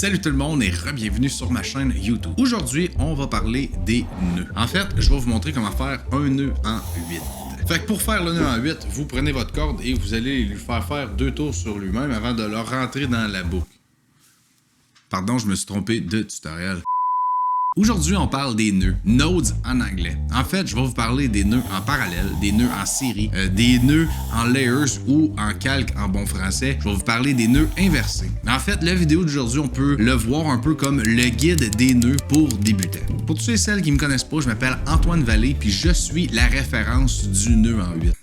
Salut tout le monde et re-bienvenue sur ma chaîne YouTube. Aujourd'hui, on va parler des nœuds. En fait, je vais vous montrer comment faire un nœud en 8. Fait que pour faire le nœud en 8, vous prenez votre corde et vous allez lui faire 2 tours sur lui-même avant de le rentrer dans la boucle. Pardon, je me suis trompé de tutoriel. Aujourd'hui, on parle des nœuds, nodes en anglais. En fait, je vais vous parler des nœuds en parallèle, des nœuds en série, des nœuds en layers ou en calque en bon français. Je vais vous parler des nœuds inversés. En fait, la vidéo d'aujourd'hui, on peut le voir un peu comme le guide des nœuds pour débutants. Pour tous ceux et celles qui me connaissent pas, je m'appelle Antoine Vallée puis je suis la référence du nœud en 8.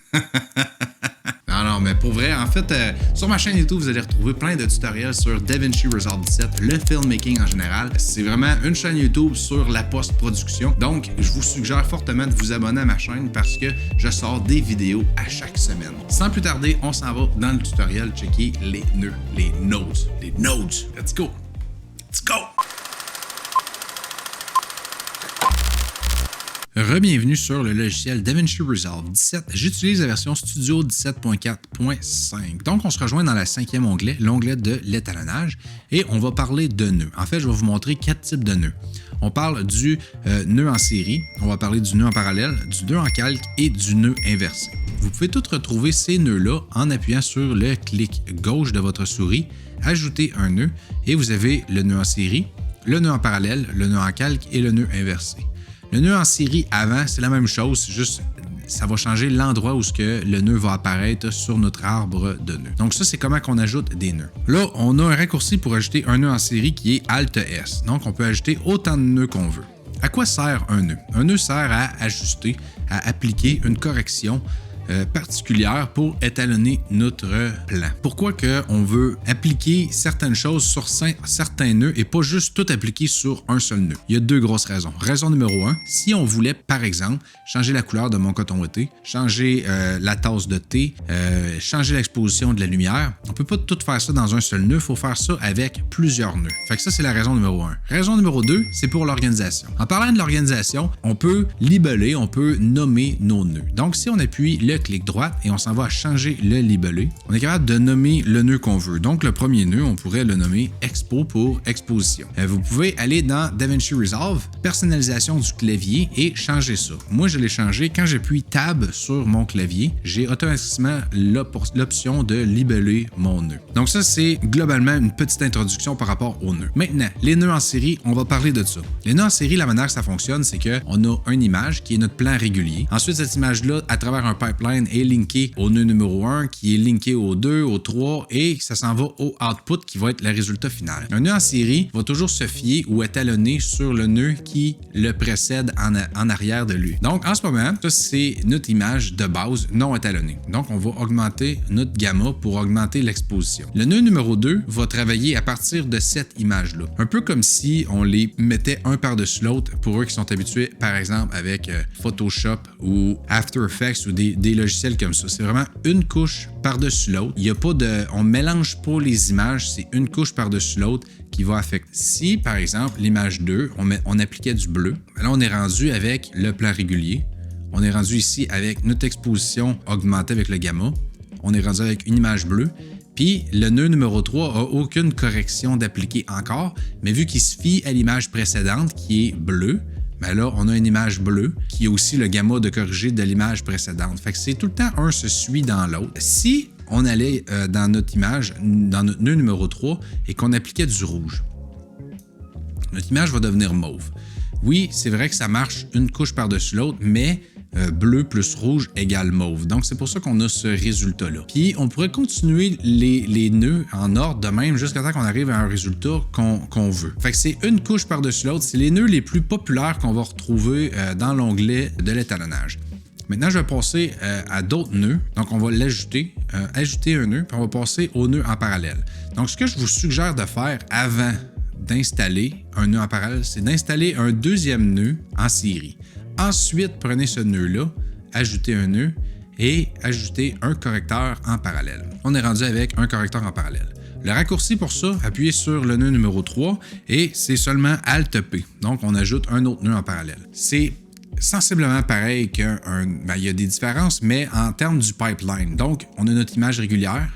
Non, mais pour vrai, en fait, sur ma chaîne YouTube, vous allez retrouver plein de tutoriels sur DaVinci Resolve 17, le filmmaking en général. C'est vraiment une chaîne YouTube sur la post-production. Donc, je vous suggère fortement de vous abonner à ma chaîne parce que je sors des vidéos à chaque semaine. Sans plus tarder, on s'en va dans le tutoriel checker les nœuds, les nodes. Les nodes. Let's go! Let's go! Re-bienvenue sur le logiciel DaVinci Resolve 17. J'utilise la version Studio 17.4.5. Donc, on se rejoint dans le 5e onglet, l'onglet de l'étalonnage, et on va parler de nœuds. En fait, je vais vous montrer 4 types de nœuds. On parle du nœud en série, on va parler du nœud en parallèle, du nœud en calque et du nœud inversé. Vous pouvez tous retrouver ces nœuds-là en appuyant sur le clic gauche de votre souris, ajouter un nœud, et vous avez le nœud en série, le nœud en parallèle, le nœud en calque et le nœud inversé. Le nœud en série avant, c'est la même chose, c'est juste ça va changer l'endroit où le nœud va apparaître sur notre arbre de nœuds. Donc ça, c'est comment qu'on ajoute des nœuds. Là, on a un raccourci pour ajouter un nœud en série qui est Alt-S. Donc, on peut ajouter autant de nœuds qu'on veut. À quoi sert un nœud? Un nœud sert à ajuster, à appliquer une correction particulière pour étalonner notre plan. Pourquoi on veut appliquer certaines choses sur certains nœuds et pas juste tout appliquer sur un seul nœud? Il y a 2 grosses raisons. Raison numéro 1, si on voulait, par exemple, changer la couleur de mon coton ouaté, changer la tasse de thé, changer l'exposition de la lumière, on peut pas tout faire ça dans un seul nœud, il faut faire ça avec plusieurs nœuds. Fait que ça, c'est la raison numéro 1. Raison numéro 2, c'est pour l'organisation. En parlant de l'organisation, on peut libeller, on peut nommer nos nœuds. Donc, si on appuie le clic droit et on s'en va à changer le libellé, on est capable de nommer le nœud qu'on veut. Donc, le premier nœud, on pourrait le nommer Expo pour exposition. Vous pouvez aller dans DaVinci Resolve, personnalisation du clavier et changer ça. Moi, je l'ai changé. Quand j'appuie Tab sur mon clavier, j'ai automatiquement l'option de libeller mon nœud. Donc, ça, c'est globalement une petite introduction par rapport aux nœuds. Maintenant, les nœuds en série, on va parler de ça. Les nœuds en série, la manière que ça fonctionne, c'est qu'on a une image qui est notre plan régulier. Ensuite, cette image-là, à travers un pipeline, est linkée au nœud numéro 1, qui est linké au 2, au 3, et ça s'en va au output qui va être le résultat final. Un nœud en série va toujours se fier ou étalonner sur le nœud qui le précède en arrière de lui. Donc, en ce moment, ça, c'est notre image de base non étalonnée. Donc, on va augmenter notre gamma pour augmenter l'exposition. Le nœud numéro 2 va travailler à partir de cette image-là. Un peu comme si on les mettait un par-dessus l'autre pour eux qui sont habitués, par exemple, avec Photoshop ou After Effects ou des logiciels comme ça. C'est vraiment une couche par-dessus l'autre. Il y a pas on mélange pas les images, c'est une couche par-dessus l'autre qui va affecter. Si, par exemple, l'image 2, on appliquait du bleu, là, on est rendu avec le plan régulier. On est rendu ici avec notre exposition augmentée avec le gamma. On est rendu avec une image bleue. Puis, le nœud numéro 3 n'a aucune correction d'appliquer encore, mais vu qu'il se fie à l'image précédente qui est bleue, mais là, on a une image bleue qui a aussi le gamma de corriger de l'image précédente. Fait que c'est tout le temps un se suit dans l'autre. Si on allait dans notre image, dans notre nœud numéro 3 et qu'on appliquait du rouge, notre image va devenir mauve. Oui, c'est vrai que ça marche une couche par-dessus l'autre, mais bleu plus rouge égale mauve. Donc, c'est pour ça qu'on a ce résultat-là. Puis, on pourrait continuer les nœuds en ordre de même jusqu'à temps qu'on arrive à un résultat qu'on veut. Fait que c'est une couche par-dessus l'autre. C'est les nœuds les plus populaires qu'on va retrouver dans l'onglet de l'étalonnage. Maintenant, je vais passer à d'autres nœuds. Donc, on va l'ajouter, ajouter un nœud, puis on va passer au nœud en parallèle. Donc, ce que je vous suggère de faire avant d'installer un nœud en parallèle, c'est d'installer un deuxième nœud en série. Ensuite, prenez ce nœud-là, ajoutez un nœud et ajoutez un correcteur en parallèle. On est rendu avec un correcteur en parallèle. Le raccourci pour ça, appuyez sur le nœud numéro 3 et c'est seulement Alt-P. Donc, on ajoute un autre nœud en parallèle. C'est sensiblement pareil il y a des différences, mais en termes du pipeline. Donc, on a notre image régulière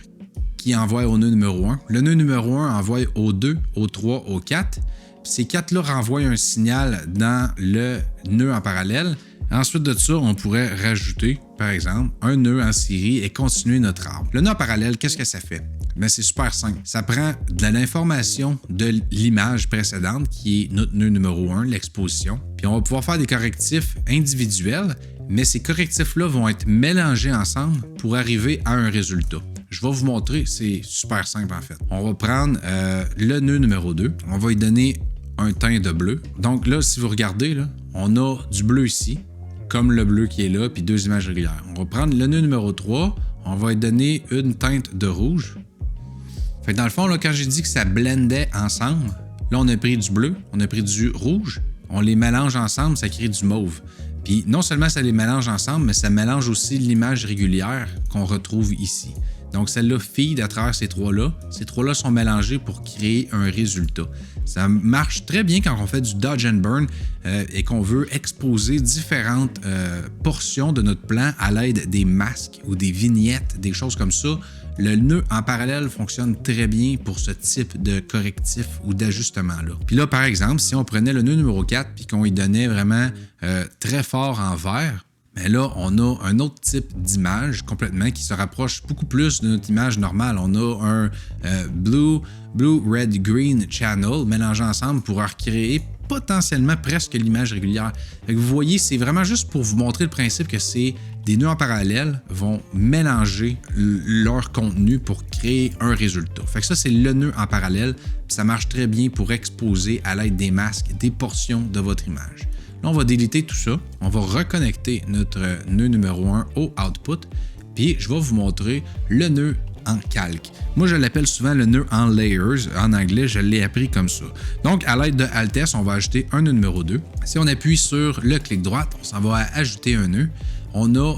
qui envoie au nœud numéro 1. Le nœud numéro 1 envoie au 2, au 3, au 4. Puis ces 4-là renvoient un signal dans le nœud en parallèle. Ensuite de ça, on pourrait rajouter, par exemple, un nœud en série et continuer notre arbre. Le nœud en parallèle, qu'est-ce que ça fait? Bien, c'est super simple. Ça prend de l'information de l'image précédente, qui est notre nœud numéro 1, l'exposition. Puis on va pouvoir faire des correctifs individuels, mais ces correctifs-là vont être mélangés ensemble pour arriver à un résultat. Je vais vous montrer, c'est super simple en fait. On va prendre le nœud numéro 2, on va lui donner un teint de bleu. Donc là, si vous regardez, là, on a du bleu ici, comme le bleu qui est là, puis 2 images régulières. On va prendre le nœud numéro 3, on va lui donner une teinte de rouge. Fait que dans le fond, là, quand j'ai dit que ça blendait ensemble, là, on a pris du bleu, on a pris du rouge, on les mélange ensemble, ça crée du mauve. Puis non seulement ça les mélange ensemble, mais ça mélange aussi l'image régulière qu'on retrouve ici. Donc celle-là feed à travers ces trois-là. Ces trois-là sont mélangés pour créer un résultat. Ça marche très bien quand on fait du dodge and burn et qu'on veut exposer différentes portions de notre plan à l'aide des masques ou des vignettes, des choses comme ça. Le nœud en parallèle fonctionne très bien pour ce type de correctif ou d'ajustement-là. Puis là, par exemple, si on prenait le nœud numéro 4 puis qu'on y donnait vraiment très fort en vert, bien là, on a un autre type d'image complètement qui se rapproche beaucoup plus de notre image normale. On a un blue, red, green channel mélangé ensemble pour recréer potentiellement presque l'image régulière. Fait que vous voyez, c'est vraiment juste pour vous montrer le principe que c'est des nœuds en parallèle vont mélanger leur contenu pour créer un résultat. Fait que ça, c'est le nœud en parallèle. Puis ça marche très bien pour exposer à l'aide des masques des portions de votre image. Là, on va déliter tout ça. On va reconnecter notre nœud numéro 1 au output. Puis, je vais vous montrer le nœud en calque. Moi, je l'appelle souvent le nœud en layers. En anglais, je l'ai appris comme ça. Donc, à l'aide de Alt-S, on va ajouter un nœud numéro 2. Si on appuie sur le clic droit, on s'en va à ajouter un nœud. On a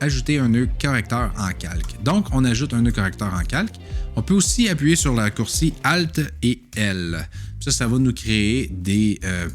ajouté un nœud correcteur en calque. Donc, on ajoute un nœud correcteur en calque. On peut aussi appuyer sur la raccourci Alt et L. Ça va nous créer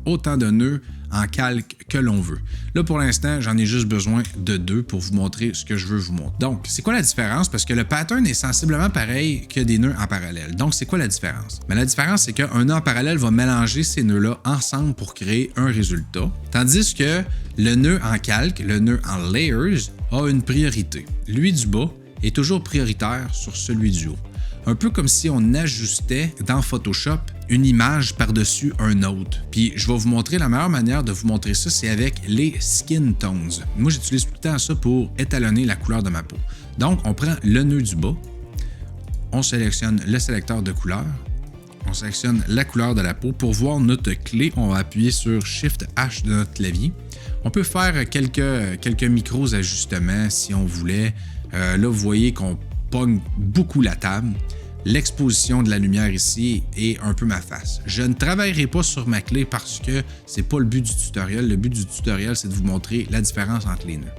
autant de nœuds en calque que l'on veut. Là, pour l'instant, j'en ai juste besoin de 2 pour vous montrer ce que je veux vous montrer. Donc, c'est quoi la différence? Parce que le pattern est sensiblement pareil que des nœuds en parallèle. Donc, c'est quoi la différence? Mais la différence, c'est qu'un nœud en parallèle va mélanger ces nœuds-là ensemble pour créer un résultat. Tandis que le nœud en calque, le nœud en layers, a une priorité. Lui du bas est toujours prioritaire sur celui du haut. Un peu comme si on ajustait dans Photoshop une image par-dessus un autre. Puis je vais vous montrer la meilleure manière de vous montrer ça, c'est avec les skin tones. Moi, j'utilise tout le temps ça pour étalonner la couleur de ma peau. Donc, on prend le nœud du bas, on sélectionne le sélecteur de couleur, on sélectionne la couleur de la peau. Pour voir notre clé, on va appuyer sur Shift H de notre clavier. On peut faire quelques micros ajustements si on voulait. Là, vous voyez qu'on pogne beaucoup la table. L'exposition de la lumière ici est un peu ma face. Je ne travaillerai pas sur ma clé parce que c'est pas le but du tutoriel. Le but du tutoriel, c'est de vous montrer la différence entre les nœuds.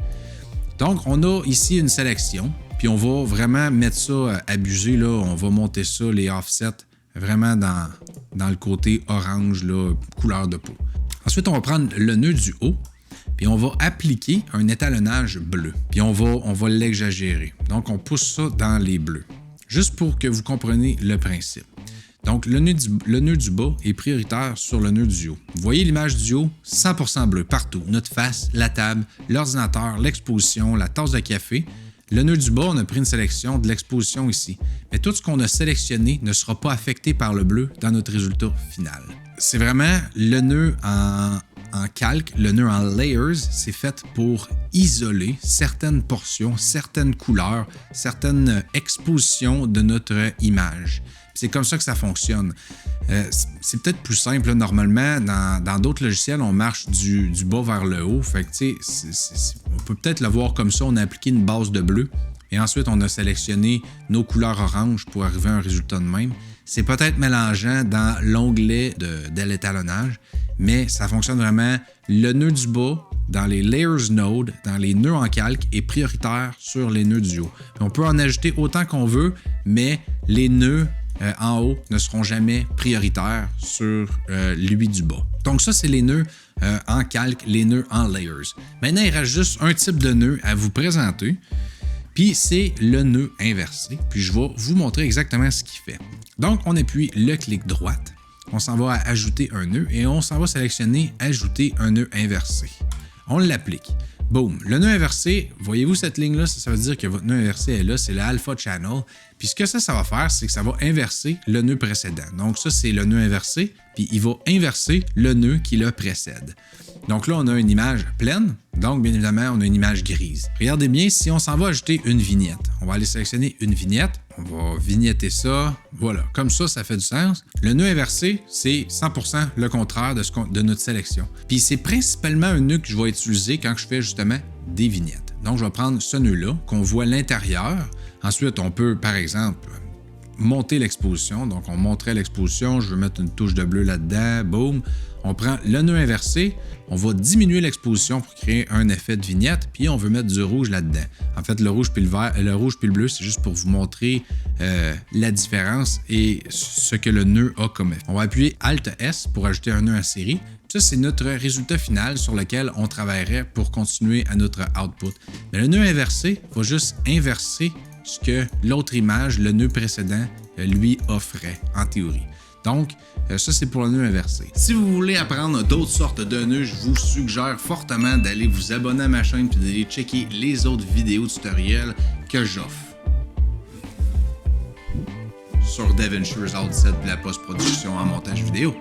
Donc, on a ici une sélection, puis on va vraiment mettre ça abusé, là. On va monter ça, les offsets, vraiment dans le côté orange, là, couleur de peau. Ensuite, on va prendre le nœud du haut, puis on va appliquer un étalonnage bleu. Puis on va l'exagérer. Donc, on pousse ça dans les bleus. Juste pour que vous compreniez le principe. Donc, le nœud du bas est prioritaire sur le nœud du haut. Vous voyez l'image du haut, 100% bleu partout. Notre face, la table, l'ordinateur, l'exposition, la tasse de café. Le nœud du bas, on a pris une sélection de l'exposition ici. Mais tout ce qu'on a sélectionné ne sera pas affecté par le bleu dans notre résultat final. C'est vraiment le nœud en calque, le nœud en layers, c'est fait pour isoler certaines portions, certaines couleurs, certaines expositions de notre image. C'est comme ça que ça fonctionne. C'est peut-être plus simple. Là, normalement, dans d'autres logiciels, on marche du bas vers le haut. Fait que, on peut peut-être le voir comme ça. On a appliqué une base de bleu et ensuite, on a sélectionné nos couleurs orange pour arriver à un résultat de même. C'est peut-être mélangeant dans l'onglet de l'étalonnage, mais ça fonctionne vraiment. Le nœud du bas, dans les Layers Node, dans les nœuds en calque, est prioritaire sur les nœuds du haut. On peut en ajouter autant qu'on veut, mais les nœuds en haut ne seront jamais prioritaires sur lui du bas. Donc ça, c'est les nœuds en calque, les nœuds en layers. Maintenant, il reste juste un type de nœud à vous présenter. Puis c'est le nœud inversé. Puis je vais vous montrer exactement ce qu'il fait. Donc, on appuie le clic droite. On s'en va à ajouter un nœud et on s'en va sélectionner ajouter un nœud inversé. On l'applique. Boum. Le nœud inversé, voyez-vous cette ligne-là? Ça veut dire que votre nœud inversé est là, c'est le alpha channel. Puis ce que ça va faire, c'est que ça va inverser le nœud précédent. Donc ça, c'est le nœud inversé, puis il va inverser le nœud qui le précède. Donc là, on a une image pleine. Donc, bien évidemment, on a une image grise. Regardez bien, si on s'en va ajouter une vignette, on va aller sélectionner une vignette. On va vignetter ça. Voilà, comme ça fait du sens. Le nœud inversé, c'est 100% le contraire de notre sélection. Puis c'est principalement un nœud que je vais utiliser quand je fais justement des vignettes. Donc, je vais prendre ce nœud-là, qu'on voit l'intérieur. Ensuite, on peut, par exemple, monter l'exposition. Donc, on montrait l'exposition. Je veux mettre une touche de bleu là-dedans. Boum. On prend le nœud inversé, on va diminuer l'exposition pour créer un effet de vignette, puis on veut mettre du rouge là-dedans. En fait, le rouge puis le bleu, c'est juste pour vous montrer la différence et ce que le nœud a comme effet. On va appuyer Alt-S pour ajouter un nœud en série. Ça, c'est notre résultat final sur lequel on travaillerait pour continuer à notre output. Mais le nœud inversé va juste inverser ce que l'autre image, le nœud précédent, lui offrait en théorie. Donc, ça, c'est pour le nœud inversé. Si vous voulez apprendre d'autres sortes de nœuds, je vous suggère fortement d'aller vous abonner à ma chaîne et d'aller checker les autres vidéos tutoriels que j'offre sur DaVinci Resolve 17 de la post-production en montage vidéo.